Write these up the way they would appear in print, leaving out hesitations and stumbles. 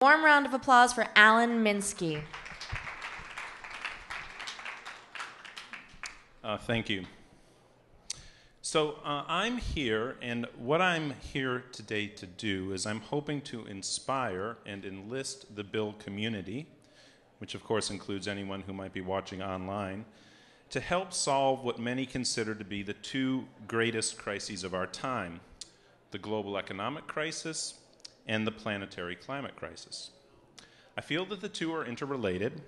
Warm round of applause for Alan Minsky. Thank you. So I'm here, and what I'm here today to do is I'm hoping to inspire and enlist the BIL community, which of course includes anyone who might be watching online, to help solve what many consider to be the two greatest crises of our time, the global economic crisis and the planetary climate crisis. I feel that the two are interrelated,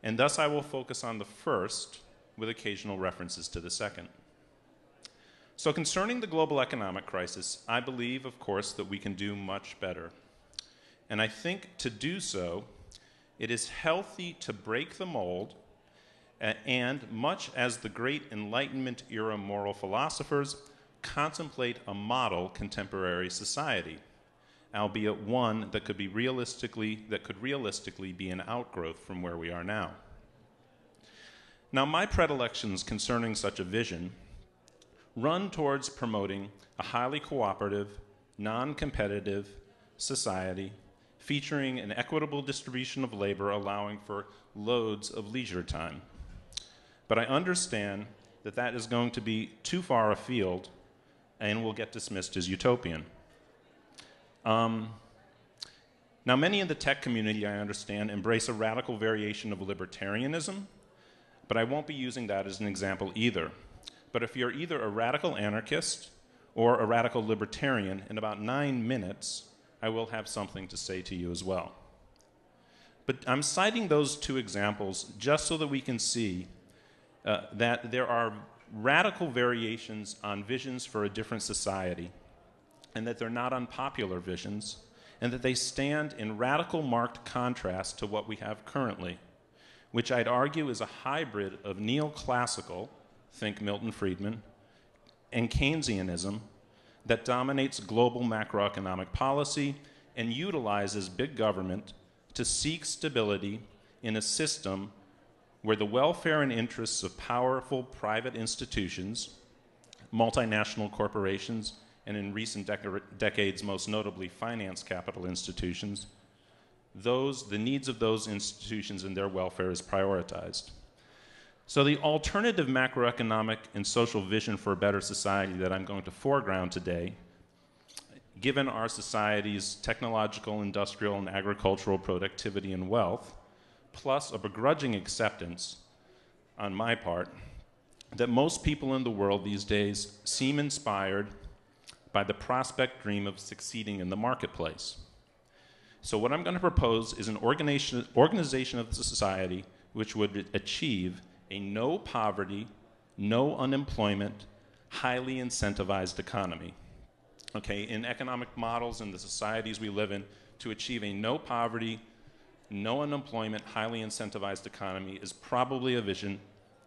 and thus I will focus on the first with occasional references to the second. So concerning the global economic crisis, I believe, of course, that we can do much better. And I think to do so, it is healthy to break the mold and, much as the great Enlightenment era moral philosophers, contemplate a model contemporary society, albeit one that could realistically be an outgrowth from where we are now. Now, my predilections concerning such a vision run towards promoting a highly cooperative, non-competitive society featuring an equitable distribution of labor allowing for loads of leisure time. But I understand that that is going to be too far afield and will get dismissed as utopian. Now, many in the tech community, I understand, embrace a radical variation of libertarianism, but I won't be using that as an example either. But if you're either a radical anarchist or a radical libertarian, in about 9 minutes, I will have something to say to you as well. But I'm citing those two examples just so that we can see that there are radical variations on visions for a different society, and that they're not unpopular visions, and that they stand in radical marked contrast to what we have currently, which I'd argue is a hybrid of neoclassical, think Milton Friedman, and Keynesianism that dominates global macroeconomic policy and utilizes big government to seek stability in a system where the welfare and interests of powerful private institutions, multinational corporations, and in recent decades, most notably finance capital institutions, the needs of those institutions and their welfare is prioritized. So the alternative macroeconomic and social vision for a better society that I'm going to foreground today, given our society's technological, industrial, and agricultural productivity and wealth, plus a begrudging acceptance on my part that most people in the world these days seem inspired by the prospect dream of succeeding in the marketplace. So what I'm going to propose is an organization of the society which would achieve a no poverty, no unemployment, highly incentivized economy. Okay, in economic models in the societies we live in, to achieve a no poverty, no unemployment, highly incentivized economy is probably a vision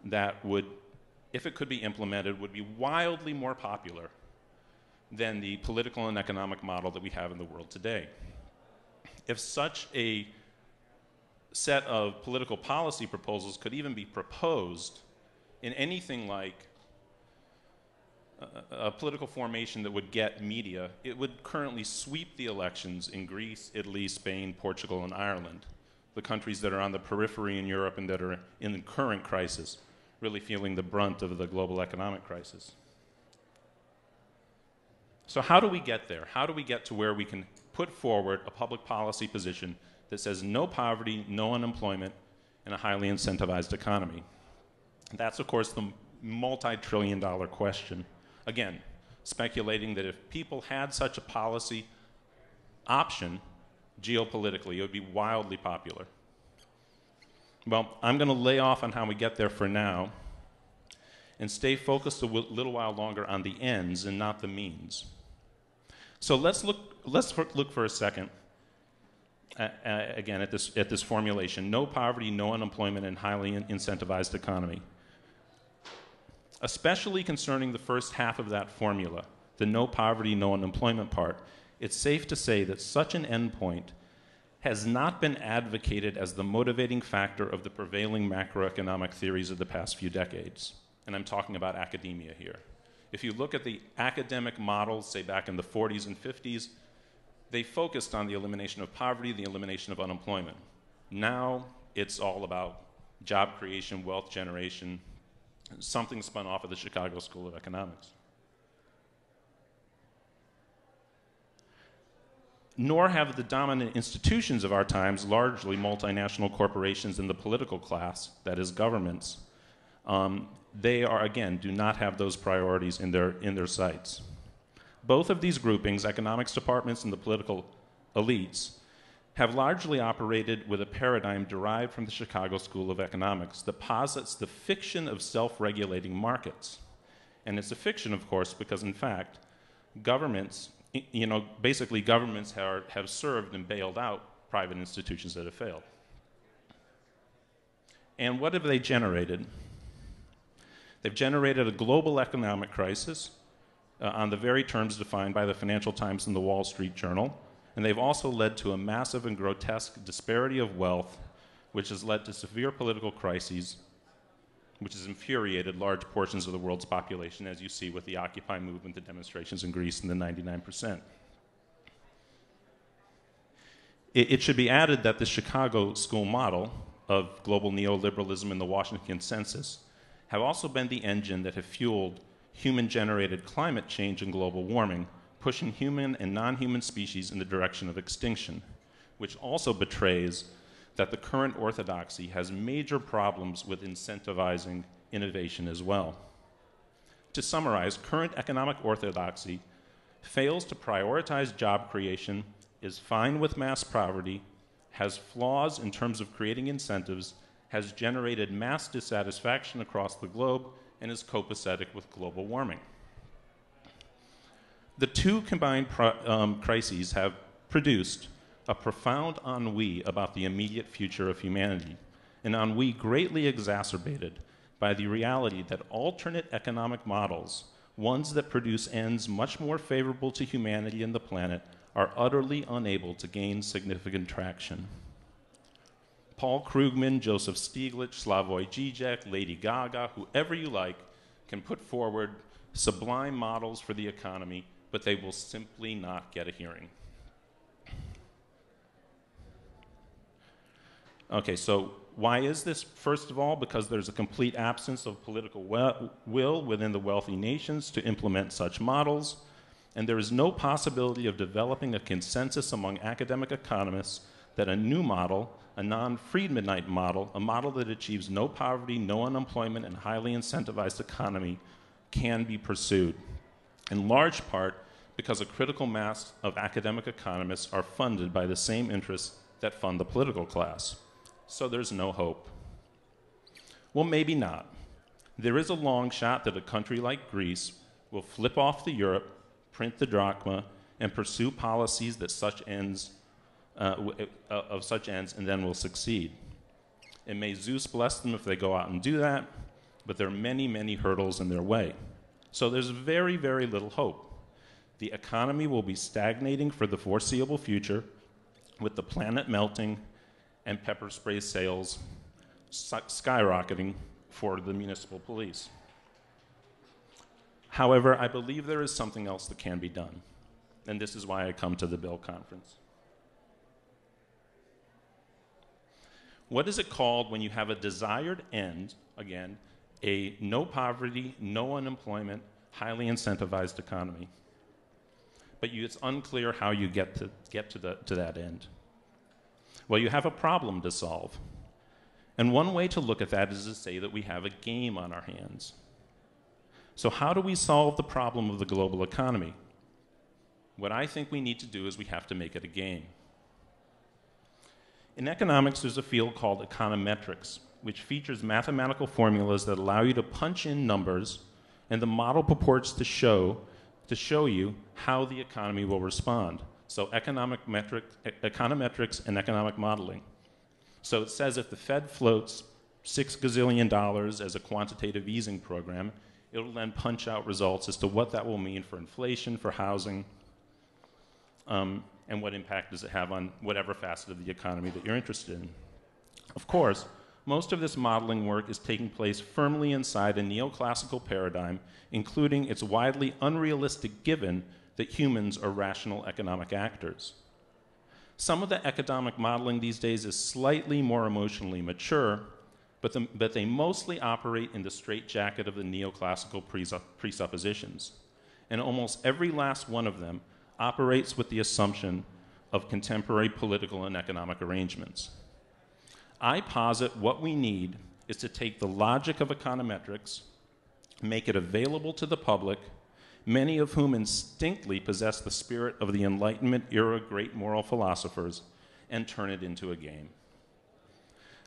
that would, if it could be implemented, would be wildly more popular than the political and economic model that we have in the world today. If such a set of political policy proposals could even be proposed in anything like a political formation that would get media, it would currently sweep the elections in Greece, Italy, Spain, Portugal, and Ireland, the countries that are on the periphery in Europe and that are in the current crisis, really feeling the brunt of the global economic crisis. So how do we get there? How do we get to where we can put forward a public policy position that says no poverty, no unemployment, and a highly incentivized economy? That's, of course, the multi-trillion-dollar question. Again, speculating that if people had such a policy option geopolitically, it would be wildly popular. Well, I'm going to lay off on how we get there for now and stay focused a little while longer on the ends and not the means. So let's look for a second again at this formulation: no poverty, no unemployment, and highly incentivized economy. Especially concerning the first half of that formula, the no poverty, no unemployment part, it's safe to say that such an endpoint has not been advocated as the motivating factor of the prevailing macroeconomic theories of the past few decades. And I'm talking about academia here. If you look at the academic models, say back in the 40s and 50s, they focused on the elimination of poverty, the elimination of unemployment. Now it's all about job creation, wealth generation, something spun off of the Chicago School of Economics. Nor have the dominant institutions of our times, largely multinational corporations and the political class, that is governments, they are, again, do not have those priorities in their sights. Both of these groupings, economics departments and the political elites, have largely operated with a paradigm derived from the Chicago School of Economics that posits the fiction of self-regulating markets. And it's a fiction, of course, because in fact, governments, basically governments have served and bailed out private institutions that have failed. And what have they generated? They've generated a global economic crisis on the very terms defined by the Financial Times and the Wall Street Journal. And they've also led to a massive and grotesque disparity of wealth, which has led to severe political crises, which has infuriated large portions of the world's population, as you see with the Occupy movement, the demonstrations in Greece, and the 99%. It should be added that the Chicago School model of global neoliberalism and the Washington Consensus have also been the engine that have fueled human-generated climate change and global warming, pushing human and non-human species in the direction of extinction, which also betrays that the current orthodoxy has major problems with incentivizing innovation as well. To summarize, current economic orthodoxy fails to prioritize job creation, is fine with mass poverty, has flaws in terms of creating incentives, has generated mass dissatisfaction across the globe, and is copacetic with global warming. The two combined crises have produced a profound ennui about the immediate future of humanity, an ennui greatly exacerbated by the reality that alternate economic models, ones that produce ends much more favorable to humanity and the planet, are utterly unable to gain significant traction. Paul Krugman, Joseph Stiglitz, Slavoj Žižek, Lady Gaga, whoever you like, can put forward sublime models for the economy, but they will simply not get a hearing. Okay, so why is this? First of all, because there's a complete absence of political will within the wealthy nations to implement such models, and there is no possibility of developing a consensus among academic economists that a new model, a non-Friedmanite model, a model that achieves no poverty, no unemployment, and highly incentivized economy can be pursued, in large part because a critical mass of academic economists are funded by the same interests that fund the political class. So there's no hope. Well, maybe not. There is a long shot that a country like Greece will flip off the euro, print the drachma, and pursue policies that of such ends, and then will succeed. And may Zeus bless them if they go out and do that, but there are many, many hurdles in their way. So there's very, very little hope. The economy will be stagnating for the foreseeable future, with the planet melting and pepper spray sales skyrocketing for the municipal police. However, I believe there is something else that can be done, and this is why I come to the BIL conference. What is it called when you have a desired end, again, a no poverty, no unemployment, highly incentivized economy? But it's unclear how you get to that end. Well, you have a problem to solve. And one way to look at that is to say that we have a game on our hands. So how do we solve the problem of the global economy? What I think we need to do is we have to make it a game. In economics, there's a field called econometrics, which features mathematical formulas that allow you to punch in numbers, and the model purports to show you how the economy will respond. So econometrics and economic modeling. So it says if the Fed floats $6 gazillion as a quantitative easing program, it'll then punch out results as to what that will mean for inflation, for housing, and what impact does it have on whatever facet of the economy that you're interested in. Of course, most of this modeling work is taking place firmly inside a neoclassical paradigm, including its widely unrealistic given that humans are rational economic actors. Some of the economic modeling these days is slightly more emotionally mature, but they mostly operate in the straitjacket of the neoclassical presuppositions. And almost every last one of them operates with the assumption of contemporary political and economic arrangements. I posit what we need is to take the logic of econometrics, make it available to the public, many of whom instinctively possess the spirit of the Enlightenment era great moral philosophers, and turn it into a game.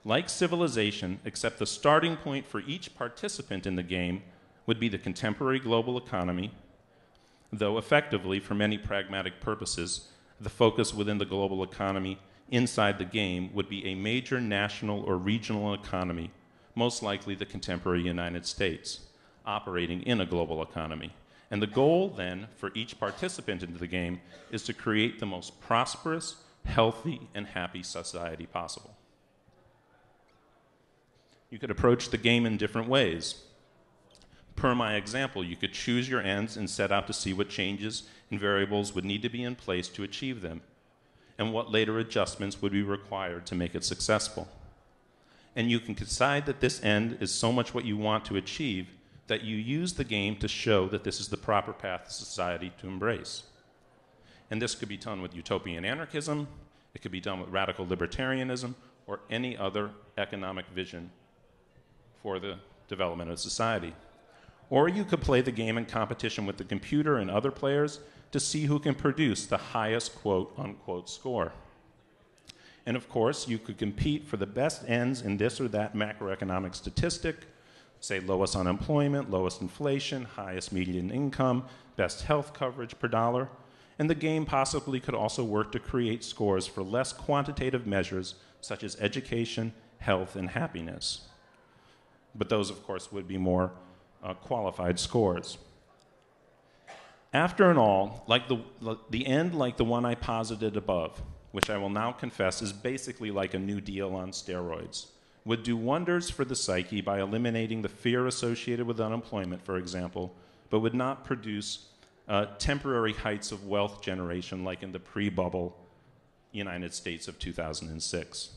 Like civilization, except the starting point for each participant in the game would be the contemporary global economy, though effectively, for many pragmatic purposes, the focus within the global economy inside the game would be a major national or regional economy, most likely the contemporary United States, operating in a global economy. And the goal then for each participant into the game is to create the most prosperous, healthy, and happy society possible. You could approach the game in different ways. Per my example, you could choose your ends and set out to see what changes and variables would need to be in place to achieve them, and what later adjustments would be required to make it successful. And you can decide that this end is so much what you want to achieve that you use the game to show that this is the proper path to society to embrace. And this could be done with utopian anarchism, it could be done with radical libertarianism, or any other economic vision for the development of society. Or you could play the game in competition with the computer and other players to see who can produce the highest quote-unquote score. And of course, you could compete for the best ends in this or that macroeconomic statistic, say lowest unemployment, lowest inflation, highest median income, best health coverage per dollar, and the game possibly could also work to create scores for less quantitative measures such as education, health, and happiness. But those, of course, would be more qualified scores. After all, like the end like the one I posited above, which I will now confess is basically like a New Deal on steroids, would do wonders for the psyche by eliminating the fear associated with unemployment, for example, but would not produce temporary heights of wealth generation like in the pre-bubble United States of 2006.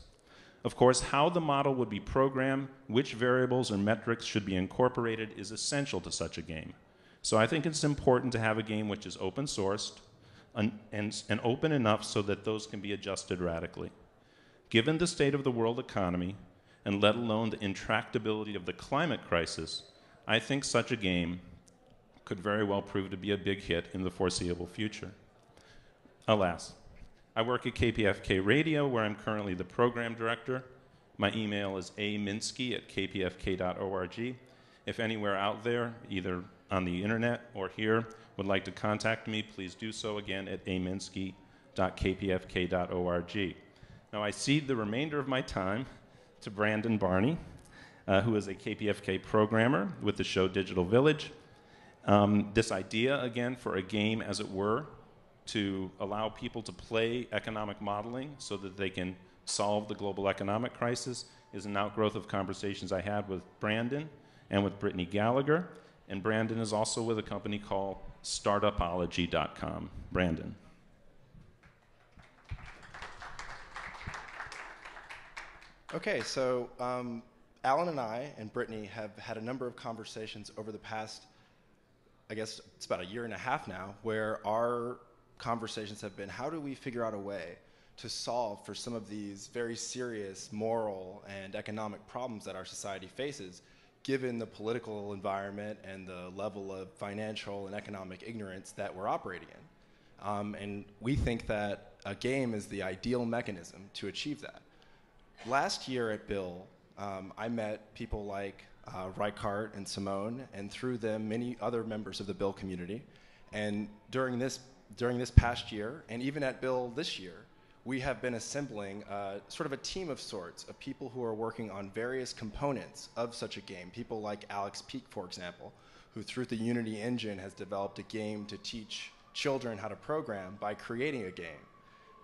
Of course, how the model would be programmed, which variables or metrics should be incorporated is essential to such a game. So I think it's important to have a game which is open sourced and open enough so that those can be adjusted radically. Given the state of the world economy, and let alone the intractability of the climate crisis, I think such a game could very well prove to be a big hit in the foreseeable future. Alas, I work at KPFK Radio, where I'm currently the program director. My email is aminsky@kpfk.org. If anywhere out there, either on the internet or here, would like to contact me, please do so again at aminsky.kpfk.org. Now, I cede the remainder of my time to Brandon Barney, who is a KPFK programmer with the show Digital Village. This idea, again, for a game, as it were, to allow people to play economic modeling so that they can solve the global economic crisis is an outgrowth of conversations I had with Brandon and with Brittany Gallagher. And Brandon is also with a company called startupology.com. Brandon. Okay, so Alan and I and Brittany have had a number of conversations over the past, I guess it's about a year and a half now, where our conversations have been, how do we figure out a way to solve for some of these very serious moral and economic problems that our society faces, given the political environment and the level of financial and economic ignorance that we're operating in. And we think that a game is the ideal mechanism to achieve that. Last year at BIL, I met people like Reichardt and Simone, and through them, many other members of the BIL community. And during this past year, and even at BIL this year, we have been assembling sort of a team of sorts of people who are working on various components of such a game. People like Alex Peak, for example, who through the Unity engine has developed a game to teach children how to program by creating a game.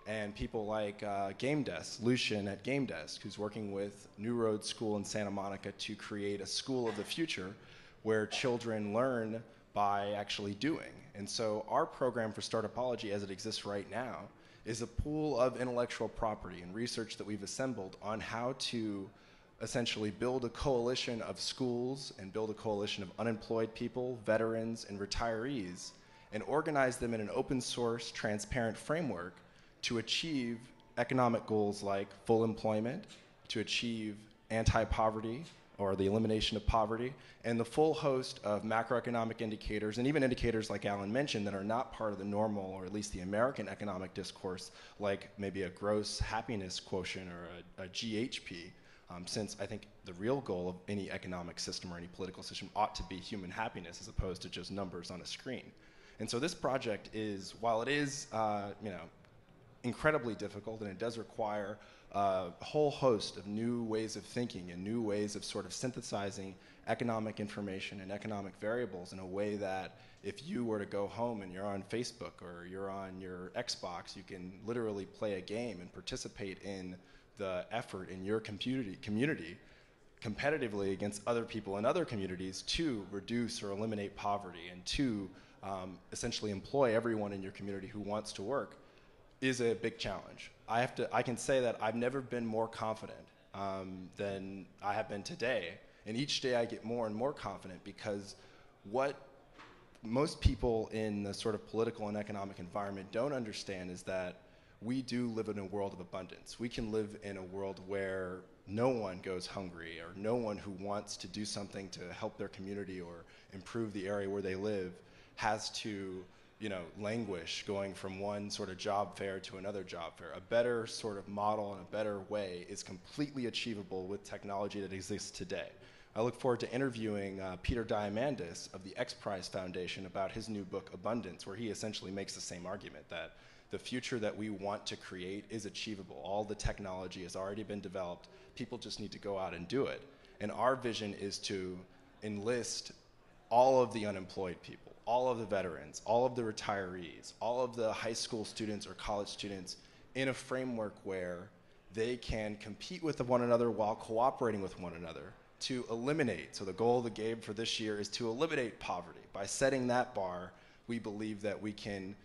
And people like Game Desk, Lucian at Game Desk, who's working with New Road School in Santa Monica to create a school of the future where children learn by actually doing. And so our program for Startupology as it exists right now is a pool of intellectual property and research that we've assembled on how to essentially build a coalition of schools and build a coalition of unemployed people, veterans, and retirees, and organize them in an open source, transparent framework to achieve economic goals like full employment, to achieve anti-poverty, or the elimination of poverty, and the full host of macroeconomic indicators, and even indicators like Alan mentioned that are not part of the normal, or at least the American economic discourse, like maybe a gross happiness quotient or a GHP, since I think the real goal of any economic system or any political system ought to be human happiness as opposed to just numbers on a screen. And so this project is, while it is incredibly difficult, and it does require a whole host of new ways of thinking and new ways of sort of synthesizing economic information and economic variables in a way that if you were to go home and you're on Facebook or you're on your Xbox, you can literally play a game and participate in the effort in your community competitively against other people in other communities to reduce or eliminate poverty and to essentially employ everyone in your community who wants to work is a big challenge. I can say that I've never been more confident than I have been today. And each day I get more and more confident because what most people in the sort of political and economic environment don't understand is that we do live in a world of abundance. We can live in a world where no one goes hungry or no one who wants to do something to help their community or improve the area where they live has to languish going from one sort of job fair to another job fair. A better sort of model and a better way is completely achievable with technology that exists today. I look forward to interviewing Peter Diamandis of the X Prize Foundation about his new book, Abundance, where he essentially makes the same argument that the future that we want to create is achievable. All the technology has already been developed. People just need to go out and do it. And our vision is to enlist all of the unemployed people, all of the veterans, all of the retirees, all of the high school students or college students in a framework where they can compete with one another while cooperating with one another to eliminate. So the goal of the game for this year is to eliminate poverty. By setting that bar, we believe that we can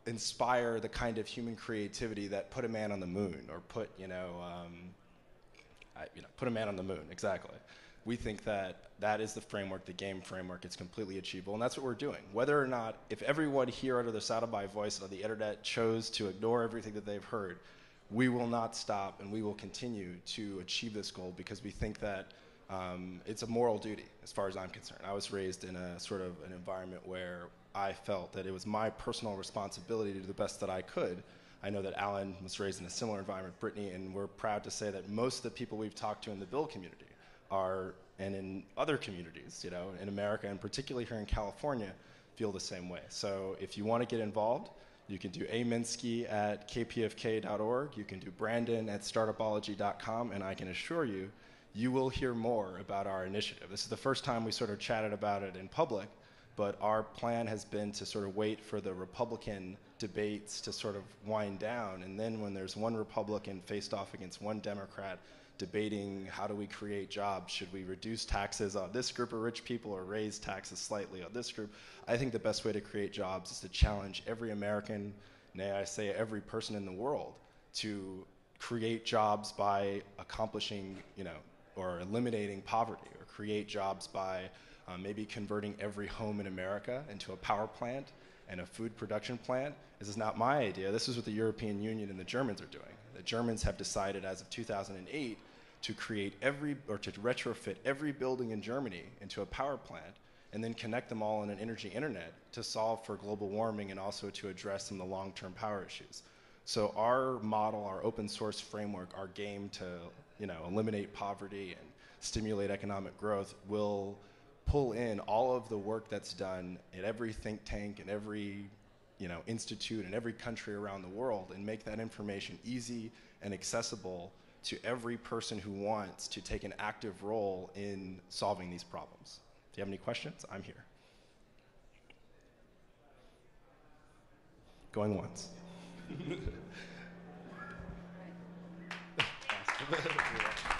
inspire the kind of human creativity that put a man on the moon, or put a man on the moon, exactly. We think that that is the framework, the game framework. It's completely achievable, and that's what we're doing. Whether or not, if everyone here under the sound of my voice on the internet chose to ignore everything that they've heard, we will not stop, and we will continue to achieve this goal because we think that it's a moral duty, as far as I'm concerned. I was raised in a sort of an environment where I felt that it was my personal responsibility to do the best that I could. I know that Alan was raised in a similar environment, Brittany, and we're proud to say that most of the people we've talked to in the BIL community are, and in other communities, in America, and particularly here in California, feel the same way. So if you want to get involved, you can do Minsky at kpfk.org, you can do Brandon at startupology.com, and I can assure you, you will hear more about our initiative. This is the first time we sort of chatted about it in public, but our plan has been to sort of wait for the Republican debates to sort of wind down, and then when there's one Republican faced off against one Democrat debating how do we create jobs, should we reduce taxes on this group of rich people or raise taxes slightly on this group, I think the best way to create jobs is to challenge every American, nay I say every person in the world, to create jobs by accomplishing, or eliminating poverty, or create jobs by maybe converting every home in America into a power plant and a food production plant. This is not my idea. This is what the European Union and the Germans are doing. The Germans have decided as of 2008 to create to retrofit every building in Germany into a power plant and then connect them all in an energy internet to solve for global warming and also to address some of the long-term power issues. So our model, our open source framework, our game to eliminate poverty and stimulate economic growth will pull in all of the work that's done at every think tank and every institute in every country around the world and make that information easy and accessible to every person who wants to take an active role in solving these problems. Do you have any questions? I'm here. Going once. Awesome.